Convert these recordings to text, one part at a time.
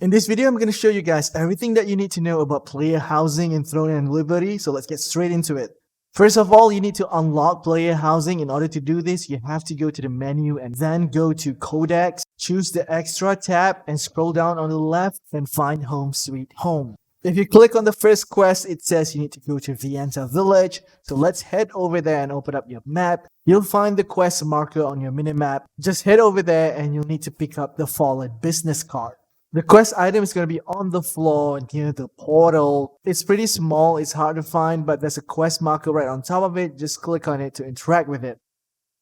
In this video, I'm going to show you guys everything that you need to know about player housing in Throne and Liberty, so let's get straight into it. First of all, you need to unlock player housing. In order to do this, you have to go to the menu and then go to Codex, choose the Extra tab, and scroll down on the left and find Home Sweet Home. If you click on the first quest, it says you need to go to Vienta Village, so let's head over there and open up your map. You'll find the quest marker on your minimap. Just head over there and you'll need to pick up the Fallen business card. The quest item is going to be on the floor near the portal. It's pretty small, it's hard to find, but there's a quest marker right on top of it. Just click on it to interact with it.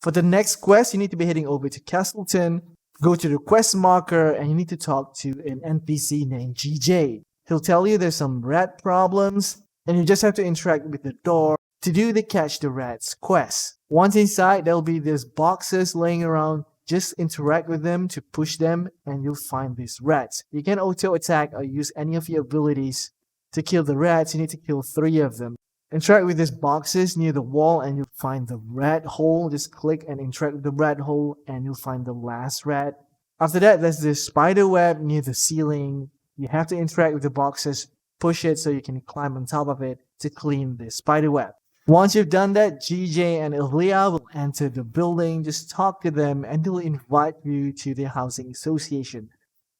For the next quest, you need to be heading over to Kastleton, go to the quest marker, and you need to talk to an NPC named GJ. He'll tell you there's some rat problems, and you just have to interact with the door to do the Catch the Rats quest. Once inside, there'll be these boxes laying around. Just interact with them to push them and you'll find these rats. You can auto attack or use any of your abilities to kill the rats. You need to kill 3 of them. Interact with these boxes near the wall and you'll find the rat hole. Just click and interact with the rat hole and you'll find the last rat. After that, there's this spider web near the ceiling. You have to interact with the boxes, push it so you can climb on top of it to clean the spider web. Once you've done that, GJ and Ilya will enter the building. Just talk to them and they'll invite you to the housing association.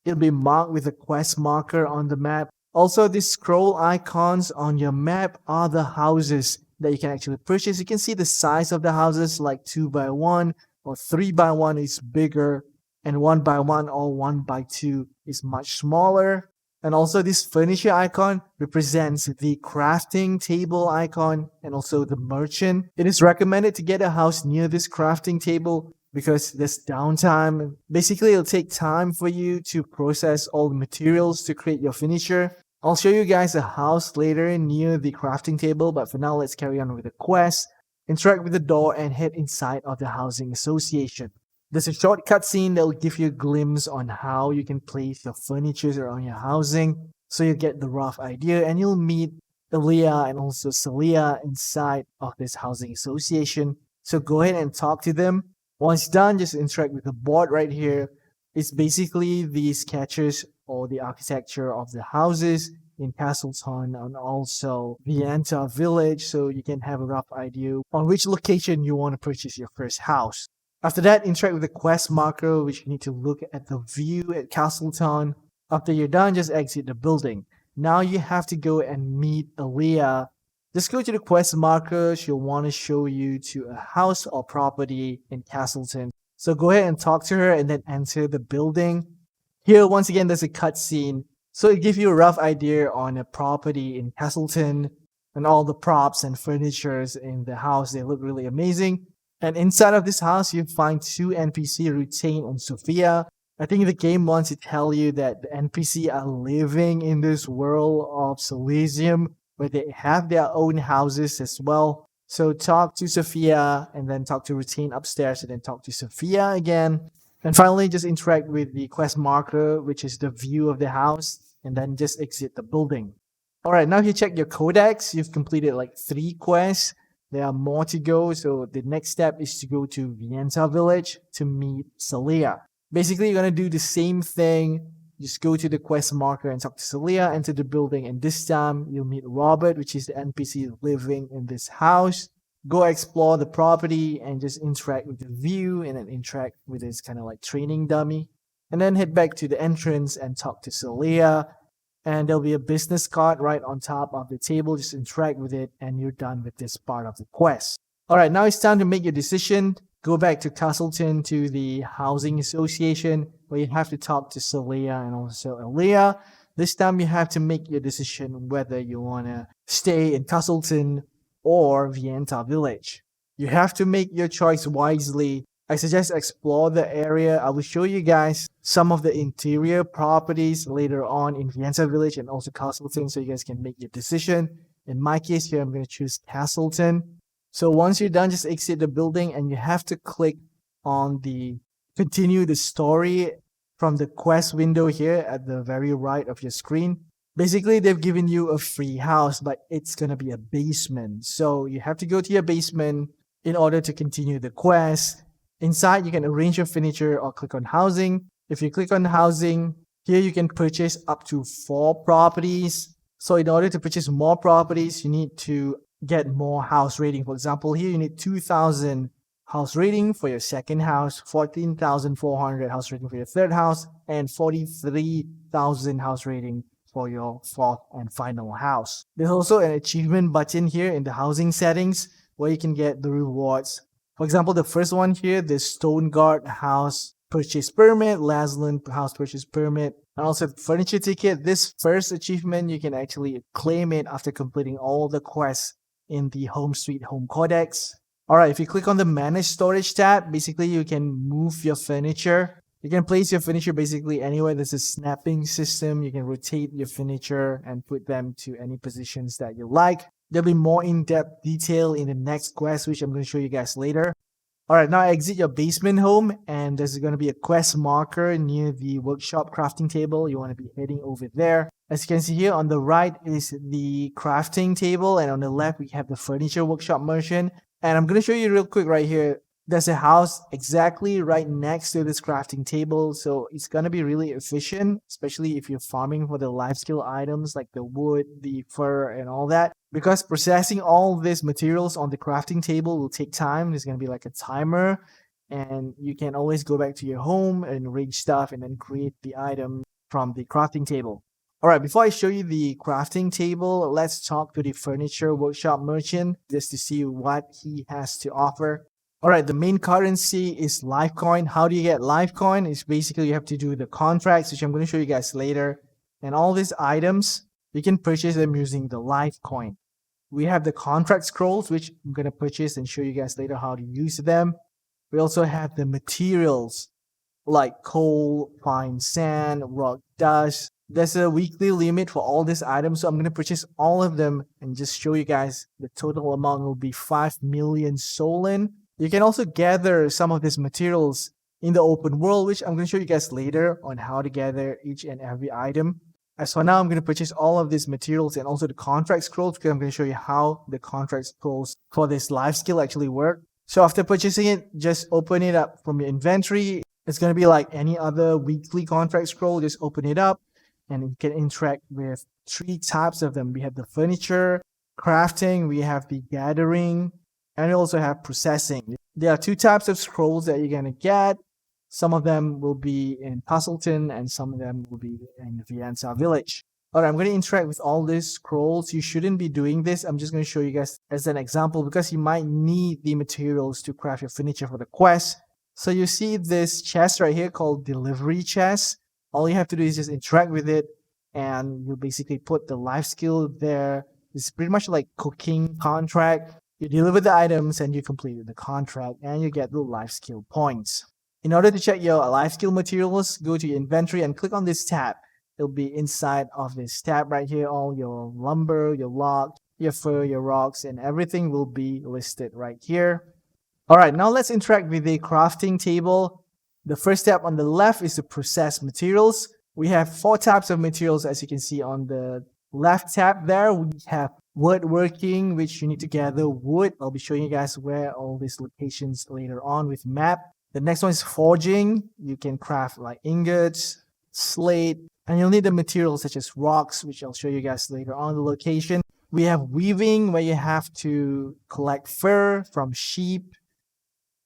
It'll be marked with a quest marker on the map. Also, these scroll icons on your map are the houses that you can actually purchase. You can see the size of the houses, like 2x1 or 3x1 is bigger, and 1x1 or 1x2 is much smaller. And also this furniture icon represents the crafting table icon and also the merchant. It is recommended to get a house near this crafting table because there's downtime. Basically, it'll take time for you to process all the materials to create your finisher. I'll show you guys a house later near the crafting table, but for now, let's carry on with the quest. Interact with the door and head inside of the housing association. There's a short cutscene that will give you a glimpse on how you can place your furniture around your housing, so you get the rough idea, and you'll meet Ilya and also Celia inside of this housing association. So go ahead and talk to them. Once done, just interact with the board right here. It's basically the sketches or the architecture of the houses in Kastleton and also Vienta village, so you can have a rough idea on which location you want to purchase your first house. After that, interact with the quest marker, which you need to look at the view at Kastleton. After you're done, just exit the building. Now you have to go and meet Ilya. Just go to the quest marker. She'll want to show you to a house or property in Kastleton. So go ahead and talk to her and then enter the building. Here, once again, there's a cutscene. So it gives you a rough idea on a property in Kastleton and all the props and furnitures in the house. They look really amazing. And inside of this house, you find 2 NPC, Rutain and Sophia. I think the game wants to tell you that the NPC are living in this world of Solisium, where they have their own houses as well. So talk to Sophia, and then talk to Rutain upstairs, and then talk to Sophia again. And finally, just interact with the quest marker, which is the view of the house, and then just exit the building. Alright, now if you check your codex, you've completed like 3 quests. There are more to go, so the next step is to go to Vienta village to meet Celia. Basically, you're going to do the same thing. Just go to the quest marker and talk to Celia, enter the building, and this time you'll meet Robert, which is the NPC living in this house. Go explore the property and just interact with the view and then interact with this kind of like training dummy. And then head back to the entrance and talk to Celia. And there'll be a business card right on top of the table. Just interact with it and you're done with this part of the quest. Alright, now it's time to make your decision. Go back to Kastleton to the housing association where you have to talk to Celia and also Ilya. This time you have to make your decision whether you want to stay in Kastleton or Vienta village. You have to make your choice wisely. I suggest explore the area. I will show you guys some of the interior properties later on in Vienta village and also Kastleton, so you guys can make your decision. In my case here, I'm going to choose Kastleton. So once you're done, just exit the building and you have to click on the continue the story from the quest window here at the very right of your screen. Basically, they've given you a free house, but it's going to be a basement. So you have to go to your basement in order to continue the quest. Inside, you can arrange your furniture or click on housing. If you click on housing, Here you can purchase up to 4 properties. So in order to purchase more properties, you need to get more house rating. For example, here you need 2,000 house rating for your second house, 14,400 house rating for your third house, and 43,000 house rating for your fourth and final house. There's also an achievement button here in the housing settings where you can get the rewards. For example, the first one here, the Stone Guard House Purchase Permit, Lasland House Purchase Permit, and also the Furniture Ticket. This first achievement, you can actually claim it after completing all the quests in the Home Sweet Home Codex. Alright, if you click on the Manage Storage tab, basically you can move your furniture. You can place your furniture basically anywhere. There's a snapping system. You can rotate your furniture and put them to any positions that you like. There'll be more in-depth detail in the next quest, which I'm going to show you guys later. Alright, now exit your basement home, and there's going to be a quest marker near the workshop crafting table. You want to be heading over there. As you can see here, on the right is the crafting table, and on the left we have the furniture workshop merchant. And I'm going to show you real quick right here. There's a house exactly right next to this crafting table, so it's going to be really efficient, especially if you're farming for the life skill items like the wood, the fur, and all that. Because processing all these materials on the crafting table will take time. There's going to be like a timer, and you can always go back to your home and arrange stuff and then create the item from the crafting table. Alright, before I show you the crafting table, let's talk to the furniture workshop merchant just to see what he has to offer. Alright, the main currency is Lifecoin. How do you get Lifecoin? It's basically you have to do the contracts, which I'm going to show you guys later. And all these items, you can purchase them using the Lifecoin. We have the contract scrolls, which I'm going to purchase and show you guys later how to use them. We also have the materials like coal, fine sand, rock dust. There's a weekly limit for all these items, so I'm going to purchase all of them and just show you guys the total amount will be 5 million Solin. You can also gather some of these materials in the open world, which I'm going to show you guys later on how to gather each and every item. As for now, I'm going to purchase all of these materials and also the contract scrolls because I'm going to show you how the contract scrolls for this life skill actually work. So after purchasing it, just open it up from your inventory. It's going to be like any other weekly contract scroll. Just open it up and you can interact with 3 types of them. We have the furniture, crafting, we have the gathering, and we also have processing. There are 2 types of scrolls that you're going to get. Some of them will be in Kastleton and some of them will be in Vienta village. Alright, I'm going to interact with all these scrolls. You shouldn't be doing this. I'm just going to show you guys as an example because you might need the materials to craft your furniture for the quest. So you see this chest right here called delivery chest. All you have to do is just interact with it and you basically put the life skill there. It's pretty much like cooking contract. You deliver the items and you complete the contract and you get the life skill points. In order to check your life skill materials, go to your inventory and click on this tab. It'll be inside of this tab right here. All your lumber, your log, your fur, your rocks, and everything will be listed right here. Alright, now let's interact with the crafting table. The first tab on the left is to process materials. We have 4 types of materials as you can see on the left tab there. We have woodworking, which you need to gather wood. I'll be showing you guys where all these locations later on with map. The next one is forging. You can craft like ingots, slate, and you'll need the materials such as rocks, which I'll show you guys later on the location. We have weaving, where you have to collect fur from sheep.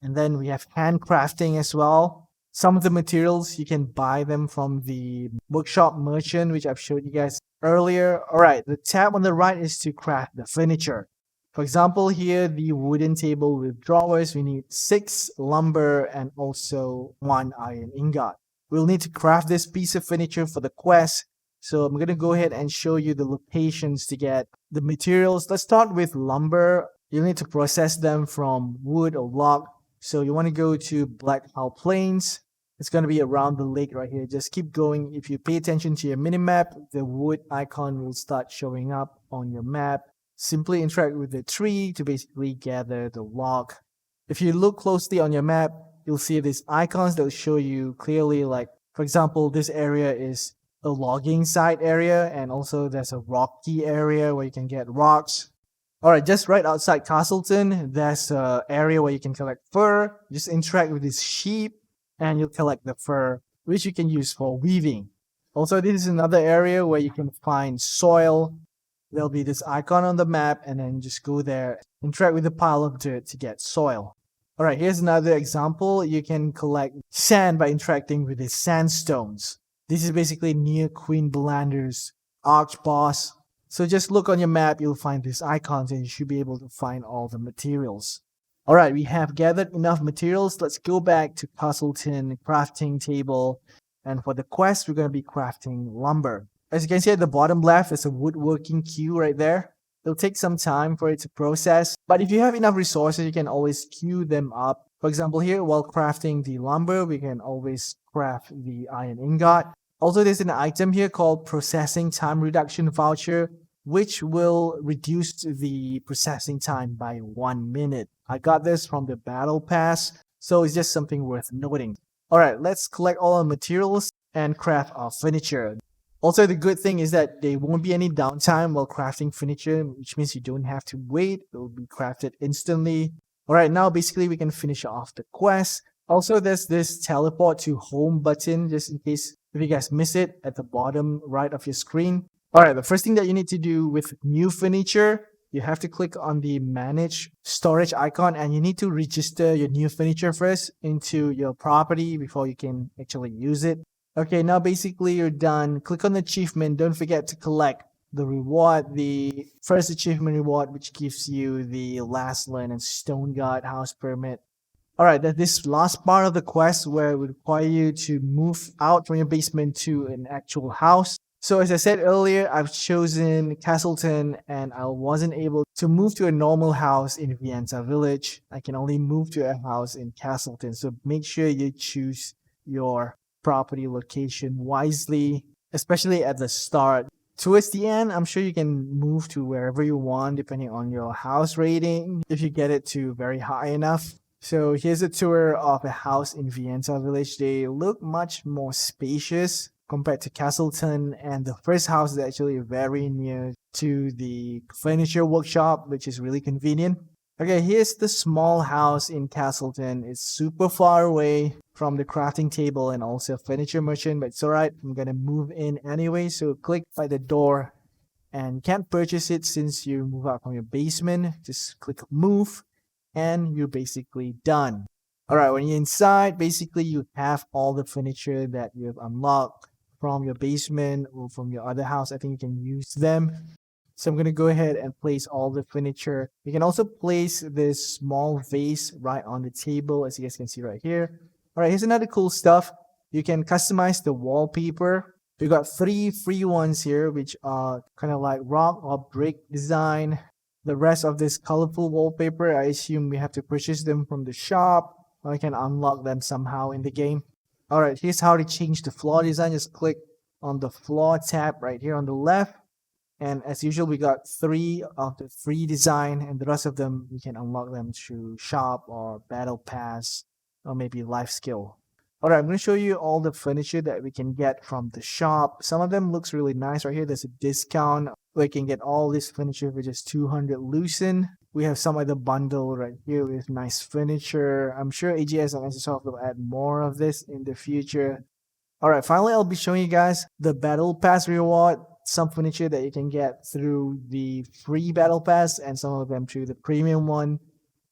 And then we have handcrafting as well. Some of the materials, you can buy them from the workshop merchant, which I've showed you guys earlier. Alright, the tab on the right is to craft the furniture. For example, here, the wooden table with drawers, we need 6 lumber and also 1 iron ingot. We'll need to craft this piece of furniture for the quest. So I'm going to go ahead and show you the locations to get the materials. Let's start with lumber. You'll need to process them from wood or log. So you want to go to Black Hole Plains. It's going to be around the lake right here. Just keep going. If you pay attention to your minimap, the wood icon will start showing up on your map. Simply interact with the tree to basically gather the log. If you look closely on your map, you'll see these icons that will show you clearly, like, for example, this area is a logging site area, and also there's a rocky area where you can get rocks. Alright, just right outside Kastleton, there's an area where you can collect fur. Just interact with these sheep, and you'll collect the fur, which you can use for weaving. Also, this is another area where you can find soil. There'll be this icon on the map, and then just go there, interact with the pile of dirt to get soil. All right, here's another example. You can collect sand by interacting with the sandstones. This is basically near Queen Belander's arch boss. So just look on your map, you'll find these icons, and you should be able to find all the materials. All right, we have gathered enough materials. Let's go back to Kastleton crafting table. And for the quest, we're going to be crafting lumber. As you can see at the bottom left, there's a woodworking queue right there. It'll take some time for it to process, but if you have enough resources, you can always queue them up. For example, here, while crafting the lumber, we can always craft the iron ingot. Also, there's an item here called Processing Time Reduction Voucher, which will reduce the processing time by 1 minute. I got this from the Battle Pass, so it's just something worth noting. Alright, let's collect all our materials and craft our furniture. Also, the good thing is that there won't be any downtime while crafting furniture, which means you don't have to wait. It will be crafted instantly. Alright, now basically we can finish off the quest. Also, there's this teleport to home button, just in case if you guys miss it, at the bottom right of your screen. Alright, the first thing that you need to do with new furniture, you have to click on the manage storage icon, and you need to register your new furniture first into your property before you can actually use it. Okay, now basically you're done. Click on the achievement. Don't forget to collect the reward, the first achievement reward, which gives you the last learn and stone guard house permit. Alright, this last part of the quest where it would require you to move out from your basement to an actual house. So as I said earlier, I've chosen Kastleton, and I wasn't able to move to a normal house in Vienta village. I can only move to a house in Kastleton. So make sure you choose your property location wisely, especially at the start. Towards the end, I'm sure you can move to wherever you want depending on your house rating if you get it to very high enough. So here's a tour of a house in Vienta village. They look much more spacious compared to Kastleton, and the first house is actually very near to the furniture workshop, which is really convenient. Okay, here's the small house in Kastleton. It's super far away from the crafting table and also furniture merchant, but it's alright. I'm gonna move in anyway, so click by the door, and you can't purchase it since you move out from your basement. Just click move, and you're basically done. Alright, when you're inside, basically you have all the furniture that you've unlocked from your basement or from your other house. I think you can use them. So I'm going to go ahead and place all the furniture. You can also place this small vase right on the table, as you guys can see right here. All right, here's another cool stuff. You can customize the wallpaper. We got 3 free ones here, which are kind of like rock or brick design. The rest of this colorful wallpaper, I assume we have to purchase them from the shop, or I can unlock them somehow in the game. Alright, here's how to change the floor design. Just click on the floor tab right here on the left. And as usual, we got 3 of the free design, and the rest of them, we can unlock them through shop or battle pass or maybe life skill. Alright, I'm going to show you all the furniture that we can get from the shop. Some of them looks really nice right here. There's a discount where you can get all this furniture for just 200 lucen. We have some other bundle right here with nice furniture. I'm sure AGS and SSOft will add more of this in the future. Alright, finally I'll be showing you guys the Battle Pass reward. Some furniture that you can get through the free Battle Pass and some of them through the premium one.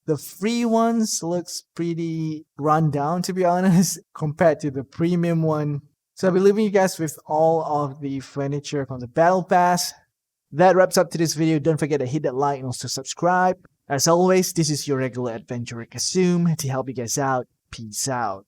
The free ones looks pretty run down, to be honest, compared to the premium one. So I'll be leaving you guys with all of the furniture from the Battle Pass. That wraps up to this video. Don't forget to hit that like and also subscribe. As always, this is your regular adventurer Kasum to help you guys out. Peace out.